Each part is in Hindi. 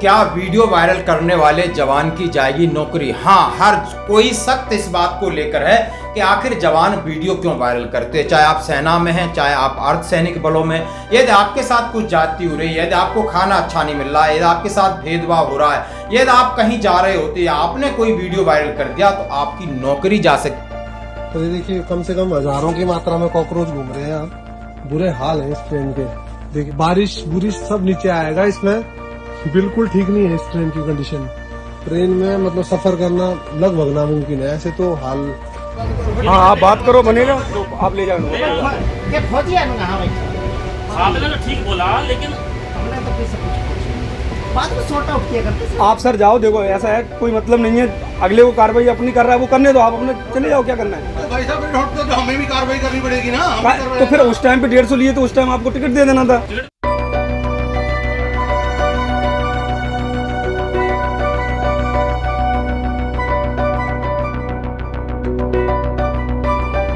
क्या वीडियो वायरल करने वाले जवान की जाएगी नौकरी? हाँ, हर कोई सख्त इस बात को लेकर है कि आखिर जवान वीडियो क्यों वायरल करते हैं। चाहे आप सेना में हैं, चाहे आप अर्धसैनिक बलों में, यदि आपके साथ कुछ जाति हो रही है, यदि आपको खाना अच्छा नहीं मिल रहा है, यदि आपके साथ भेदभाव हो रहा है, यदि आप कहीं जा रहे होते या आपने कोई वीडियो वायरल कर दिया तो आपकी नौकरी जा सकती। तो ये देखिए, कम से कम हजारों की मात्रा में कॉकरोच घूम रहे हैं यहाँ। बुरे हाल है इस ट्रेन के। देखिए, बारिश बुरिश सब नीचे आएगा इसमें। बिल्कुल ठीक नहीं है इस ट्रेन की कंडीशन। ट्रेन में मतलब सफर करना लगभग नामुमकिन है। ऐसे तो हाल। हाँ, आप बात करो, बनेगा तो आप ले जाओ। आपने तो ठीक बोला, लेकिन हमने तो बात में सॉर्ट आउट किया करते। आप सर जाओ, देखो ऐसा है, कोई मतलब नहीं है। अगले को कार्रवाई अपनी कर रहा है, वो करने दो, आप अपने चले जाओ, क्या करना है। भाई साहब, तो हमें भी कार्रवाई करनी पड़ेगी ना। तो फिर उस टाइम पे 150 लिए तो उस टाइम आपको टिकट दे देना था।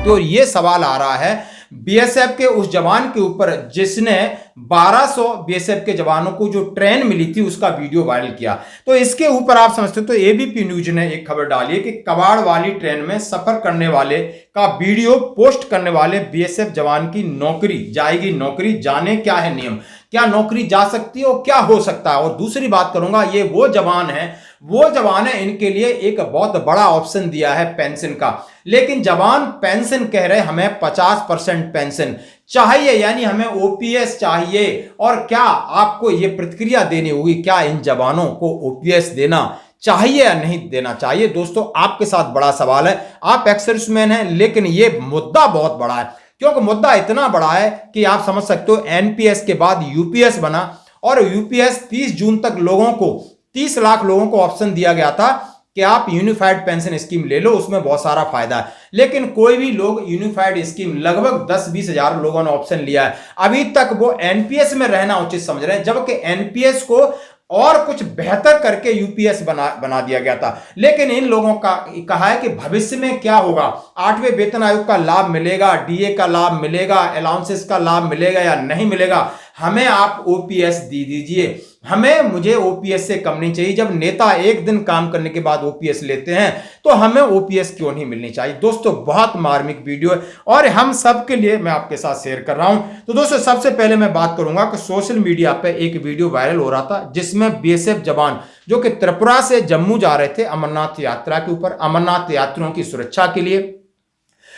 तो ये सवाल आ रहा है बीएसएफ के उस जवान के ऊपर जिसने 1200 बीएसएफ के जवानों को जो ट्रेन मिली थी उसका वीडियो वायरल किया। तो इसके ऊपर आप समझते हो, तो एबीपी न्यूज ने एक खबर डाली है कि कबाड़ वाली ट्रेन में सफर करने वाले का वीडियो पोस्ट करने वाले बीएसएफ जवान की नौकरी जाएगी नौकरी। जाने क्या है नियम, क्या नौकरी जा सकती है और क्या हो सकता है। और दूसरी बात करूंगा, ये वो जवान है, इनके लिए एक बहुत बड़ा ऑप्शन दिया है पेंशन का। लेकिन जवान पेंशन कह रहे हमें 50% पेंशन चाहिए, यानी हमें ओपीएस चाहिए। और क्या आपको यह प्रतिक्रिया देनी होगी, क्या इन जवानों को ओपीएस देना चाहिए या नहीं देना चाहिए? दोस्तों, आपके साथ बड़ा सवाल है। आप एक्स सर्विसमैन हैं, लेकिन यह मुद्दा बहुत बड़ा है। क्योंकि मुद्दा इतना बड़ा है कि आप समझ सकते हो, एनपीएस के बाद यूपीएस बना और यूपीएस 30 जून तक 30 लाख लोगों को ऑप्शन दिया गया था कि आप यूनिफाइड पेंशन स्कीम ले लो, उसमें बहुत सारा फायदा है। लेकिन कोई भी लोग यूनिफाइड स्कीम, लगभग 10-20 हजार लोगों ने ऑप्शन लिया है। अभी तक वो एनपीएस में रहना उचित समझ रहे हैं, जबकि एनपीएस को और कुछ बेहतर करके यूपीएस बना दिया गया था। लेकिन इन लोगों का कहा है कि भविष्य में क्या होगा, 8वें वेतन आयोग का लाभ मिलेगा, डीए का लाभ मिलेगा, अलाउंसेस का लाभ मिलेगा या नहीं मिलेगा, हमें आप ओपीएस दे दीजिए। मुझे ओपीएस से कम नहीं चाहिए। जब नेता एक दिन काम करने के बाद ओपीएस लेते हैं तो हमें ओपीएस क्यों नहीं मिलनी चाहिए? दोस्तों, बहुत मार्मिक वीडियो है और हम सब के लिए मैं आपके साथ शेयर कर रहा हूं। तो दोस्तों, सबसे पहले मैं बात करूंगा कि सोशल मीडिया पे एक वीडियो वायरल हो रहा था जिसमें बीएसएफ जवान जो कि त्रिपुरा से जम्मू जा रहे थे अमरनाथ यात्रा के ऊपर, अमरनाथ यात्रियों की सुरक्षा के लिए,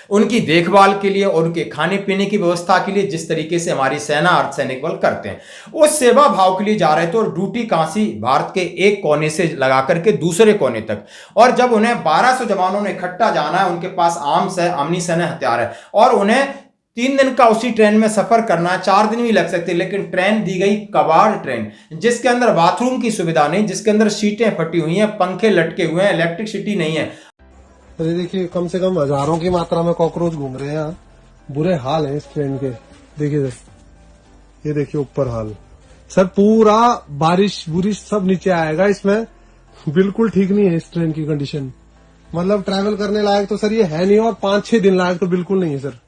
उनकी देखभाल के लिए और उनके खाने पीने की व्यवस्था के लिए, जिस तरीके से हमारी सेना अर्धसैनिक बल करते हैं, उस सेवा भाव के लिए जा रहे थे। और ड्यूटी कांसी भारत के एक कोने से लगा करके दूसरे कोने तक। और जब उन्हें 1200 जवानों ने इकट्ठा जाना है, उनके पास आर्म्स है, अम्निशन है, हथियार है, और उन्हें 3 दिन का उसी ट्रेन में सफर करना है, 4 दिन भी लग सकते। लेकिन ट्रेन दी गई कबाड़ ट्रेन, जिसके अंदर बाथरूम की सुविधा नहीं, जिसके अंदर सीटें फटी हुई हैं, पंखे लटके हुए हैं, इलेक्ट्रिसिटी नहीं है। तो ये देखिए, कम से कम हजारों की मात्रा में कॉकरोच घूम रहे हैं यहाँ। बुरे हाल है इस ट्रेन के। देखिए सर, ये देखिए ऊपर हाल। सर, पूरा बारिश बुरिश सब नीचे आएगा इसमें। बिल्कुल ठीक नहीं है इस ट्रेन की कंडीशन। मतलब ट्रैवल करने लायक तो सर ये है नहीं, और 5-6 दिन लायक तो बिल्कुल नहीं है सर।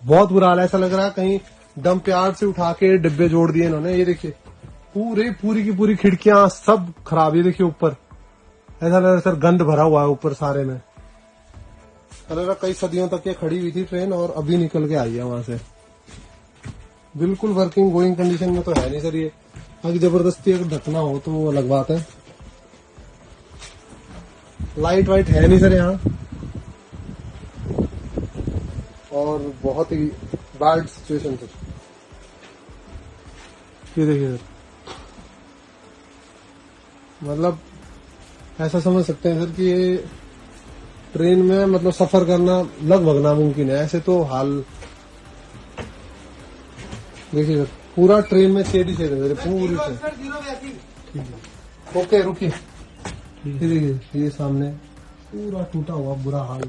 बहुत बुरा हाल है। ऐसा लग रहा है कहीं डंप यार्ड से उठा के डिब्बे जोड़ दिए इन्होंने। ये देखिए, पूरी की पूरी खिड़कियां सब खराब। ये देखिए ऊपर, ऐसा लग रहा है सर गंद भरा हुआ है ऊपर सारे में। लग रहा कई सदियों तक ये खड़ी हुई थी ट्रेन और अभी निकल के आई है वहां से। बिल्कुल वर्किंग गोइंग कंडीशन में तो है नहीं सर ये। अगर जबरदस्ती अगर ढकना हो तो वो अलग बात है। लाइट वाइट है नहीं सर यहाँ, और बहुत ही बैड सिचुएशन सर। ये देखिए सर, मतलब ऐसा समझ सकते हैं सर कि ये ट्रेन में मतलब सफर करना लगभग नामुमकिन है। ऐसे तो हाल। देखिए सर, पूरा ट्रेन में छेद ही छेद है पूरी से। ओके, रुकिए। देखिए, ये सामने पूरा टूटा हुआ बुरा हाल।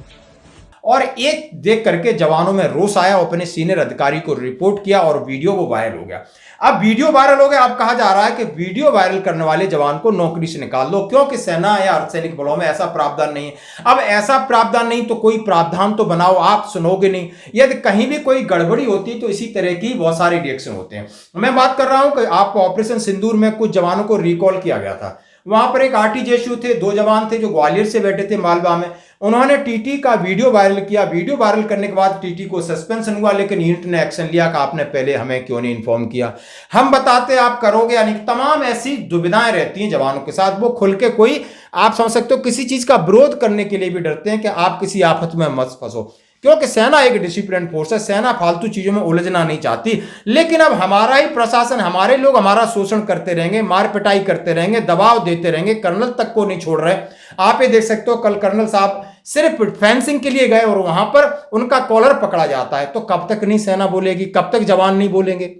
और एक देख करके जवानों में रोष आया, अपने सीनियर अधिकारी को रिपोर्ट किया और वीडियो वो वायरल हो गया। अब वीडियो वायरल हो गया, अब कहा जा रहा है कि वीडियो वायरल करने वाले जवान को नौकरी से निकाल दो, क्योंकि सेना या अर्धसैनिक बलों में ऐसा प्रावधान नहीं है। अब ऐसा प्रावधान नहीं तो कोई प्रावधान तो बनाओ, आप सुनोगे नहीं। यदि कहीं भी कोई गड़बड़ी होती तो इसी तरह की बहुत सारे रिएक्शन होते हैं। मैं बात कर रहा हूं कि आपको ऑपरेशन सिंदूर में कुछ जवानों को रिकॉल किया गया था। वहां पर एक आरटीजेएसयू थे, 2 जवान थे जो ग्वालियर से बैठे थे मालवा में। उन्होंने टीटी का वीडियो वायरल किया। वीडियो वायरल करने के बाद टीटी को सस्पेंशन हुआ, लेकिन यूनिट ने एक्शन लिया कि आपने पहले हमें क्यों नहीं इन्फॉर्म किया, हम बताते आप करोगे। यानी तमाम ऐसी दुविधाएं रहती हैं जवानों के साथ। वो खुल के कोई, आप समझ सकते हो, किसी चीज का विरोध करने के लिए भी डरते हैं कि आप किसी आफत में मत फंसो, क्योंकि सेना एक डिसिप्लिन फोर्स है। सेना फालतू चीजों में उलझना नहीं चाहती। लेकिन अब हमारा ही प्रशासन, हमारे लोग हमारा शोषण करते रहेंगे, मार पिटाई करते रहेंगे, दबाव देते रहेंगे, कर्नल तक को नहीं छोड़ रहे। आप ये देख सकते हो, कल कर्नल साहब सिर्फ फेंसिंग के लिए गए और वहां पर उनका कॉलर पकड़ा जाता है। तो कब तक नहीं सेना बोलेगी, कब तक जवान नहीं बोलेंगे?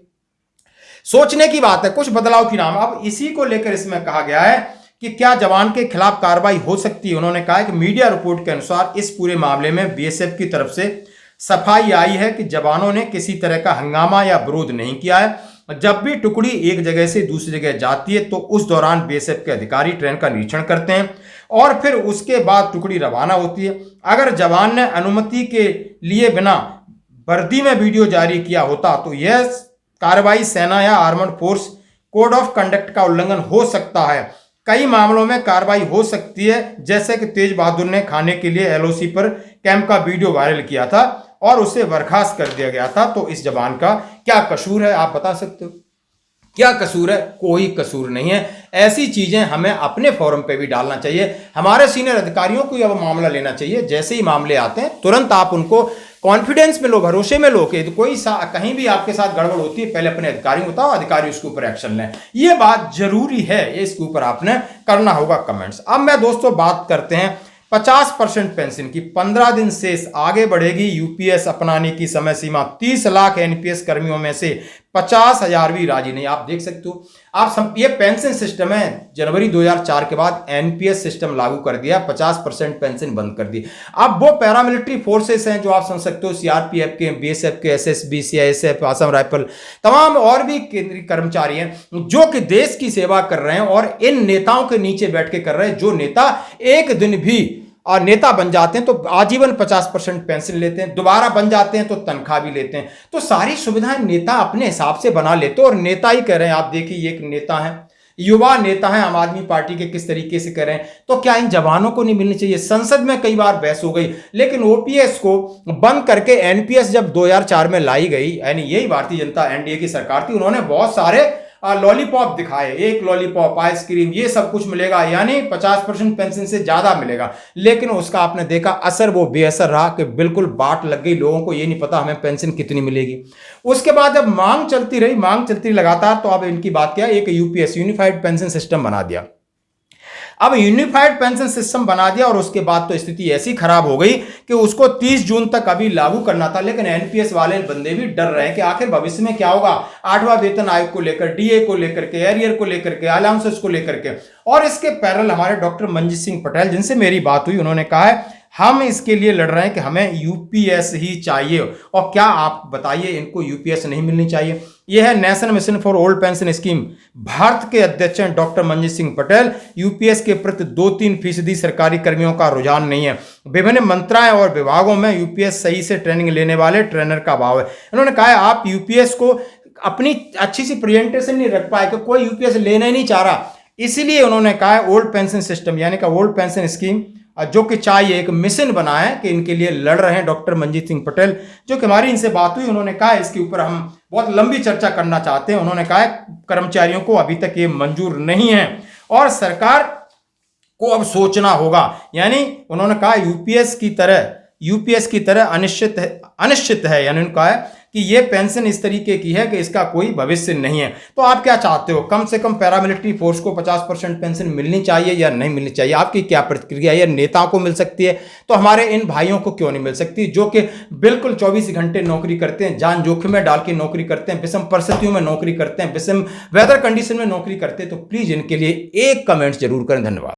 सोचने की बात है, कुछ बदलाव की नाम। अब इसी को लेकर इसमें कहा गया है कि क्या जवान के खिलाफ कार्रवाई हो सकती है। उन्होंने कहा है कि मीडिया रिपोर्ट के अनुसार इस पूरे मामले में बीएसएफ की तरफ से सफाई आई है कि जवानों ने किसी तरह का हंगामा या विरोध नहीं किया है। जब भी टुकड़ी एक जगह से दूसरी जगह जाती है तो उस दौरान बीएसएफ के अधिकारी ट्रेन का निरीक्षण करते हैं और फिर उसके बाद टुकड़ी रवाना होती है। अगर जवान ने अनुमति के लिए बिना वर्दी में वीडियो जारी किया होता तो यह कार्रवाई सेना या armed force code of conduct का उल्लंघन हो सकता है। कई मामलों में कार्रवाई हो सकती है, जैसे कि तेज बहादुर ने खाने के लिए एलओसी पर कैंप का वीडियो वायरल किया था और उसे बर्खास्त कर दिया गया था। तो इस जवान का क्या कसूर है, आप बता सकते हो? क्या कसूर है? कोई कसूर नहीं है। ऐसी चीजें हमें अपने फोरम पे भी डालना चाहिए। हमारे सीनियर अधिकारियों को अब मामला लेना चाहिए। जैसे ही मामले आते हैं तुरंत आप उनको कॉन्फिडेंस में लो, भरोसे में लो कि कोई कहीं भी आपके साथ गड़बड़ होती है पहले अपने अधिकारी को बताओ, अधिकारी उसके ऊपर एक्शन लें। ये बात जरूरी है, इसके ऊपर आपने करना होगा कमेंट्स। अब मैं दोस्तों बात करते हैं 50% पेंशन की। 15 दिन शेष, आगे बढ़ेगी यूपीएस अपनाने की समय सीमा। 30 लाख एनपीएस कर्मियों में से 50,000 भी राजी नहीं। आप देख सकते हो, ये पेंशन सिस्टम है। जनवरी 2004 के बाद एनपीएस सिस्टम लागू कर दिया, 50% पेंशन बंद कर दी। अब वो पैरामिलिट्री फोर्सेस हैं जो आप समझ सकते हो, सीआरपीएफ के, बीएसएफ के, एसएसबी, सीआईएसएफ, असम राइफल, तमाम और भी केंद्रीय कर्मचारी हैं जो कि देश की सेवा कर रहे हैं और इन नेताओं के नीचे बैठ के कर रहे हैं। जो नेता एक दिन भी और नेता बन जाते हैं तो आजीवन 50% पेंशन लेते हैं, दोबारा बन जाते हैं तो तनख्वाह भी लेते हैं। तो सारी सुविधाएं नेता अपने हिसाब से बना लेते हैं और नेता ही कह रहे हैं। आप देखिए, एक नेता है, युवा नेता है आम आदमी पार्टी के, किस तरीके से कर रहे हैं। तो क्या इन जवानों को नहीं मिलनी चाहिए? संसद में कई बार बहस हो गई, लेकिन ओपीएस को बंद करके एनपीएस जब 2004 में लाई गई, यानी यही भारतीय जनता एनडीए की सरकार थी, उन्होंने बहुत सारे लॉलीपॉप दिखाए। एक लॉलीपॉप, आइसक्रीम, ये सब कुछ मिलेगा, यानी 50% पेंशन से ज्यादा मिलेगा। लेकिन उसका आपने देखा असर, वो बेअसर रहा कि बिल्कुल बाट लग गई। लोगों को ये नहीं पता हमें पेंशन कितनी मिलेगी। उसके बाद जब मांग चलती रही लगातार, तो अब इनकी बात क्या, एक यूपीएस यूनिफाइड पेंशन सिस्टम बना दिया। अब यूनिफाइड पेंशन सिस्टम बना दिया और उसके बाद तो स्थिति ऐसी खराब हो गई कि उसको 30 जून तक अभी लागू करना था। लेकिन एनपीएस वाले बंदे भी डर रहे हैं कि आखिर भविष्य में क्या होगा। 8वां वेतन आयोग को लेकर, डीए को लेकर के, एरियर को लेकर के, अलाउंसेस को लेकर के। और इसके पैरेलल हमारे डॉक्टर मंजीत सिंह पटेल, जिनसे मेरी बात हुई, उन्होंने कहा है हम इसके लिए लड़ रहे हैं कि हमें यूपीएस ही चाहिए। और क्या आप बताइए, इनको यूपीएस नहीं मिलनी चाहिए? यह है national mission for old pension scheme. Bharat के अध्यक्ष हैं डॉक्टर मंजीत सिंह पटेल। यूपीएस के प्रति 2-3% सरकारी कर्मियों का रुझान नहीं है। विभिन्न मंत्रालय और विभागों में यूपीएस सही से ट्रेनिंग लेने वाले ट्रेनर का अभाव है। उन्होंने कहा है आप यूपीएस को अपनी अच्छी सी प्रेजेंटेशन नहीं रख पाए कि कोई यूपीएस लेना ही नहीं चाह रहा। इसीलिए उन्होंने कहा है ओल्ड पेंशन सिस्टम, यानी कि ओल्ड पेंशन स्कीम जो कि चाहिए, एक मिशन बना है कि इनके लिए लड़ रहे हैं डॉक्टर मंजीत सिंह पटेल। जो कि हमारी इनसे बात हुई, उन्होंने कहा इसके ऊपर हम बहुत लंबी चर्चा करना चाहते हैं। उन्होंने कहा कर्मचारियों को अभी तक ये मंजूर नहीं है और सरकार को अब सोचना होगा। यानी उन्होंने कहा यूपीएस की तरह अनिश्चित है। यानी उन्होंने कहा है कि ये पेंशन इस तरीके की है कि इसका कोई भविष्य नहीं है। तो आप क्या चाहते हो, कम से कम पैरामिलिट्री फोर्स को 50% पेंशन मिलनी चाहिए या नहीं मिलनी चाहिए? आपकी क्या प्रतिक्रिया है? नेताओं को मिल सकती है तो हमारे इन भाइयों को क्यों नहीं मिल सकती, जो कि बिल्कुल 24 घंटे नौकरी करते हैं, जान जोखिम में डाल के नौकरी करते हैं, विषम परिस्थितियों में नौकरी करते हैं, विषम वेदर कंडीशन में नौकरी करते हैं। तो प्लीज इनके लिए एक कमेंट जरूर करें। धन्यवाद।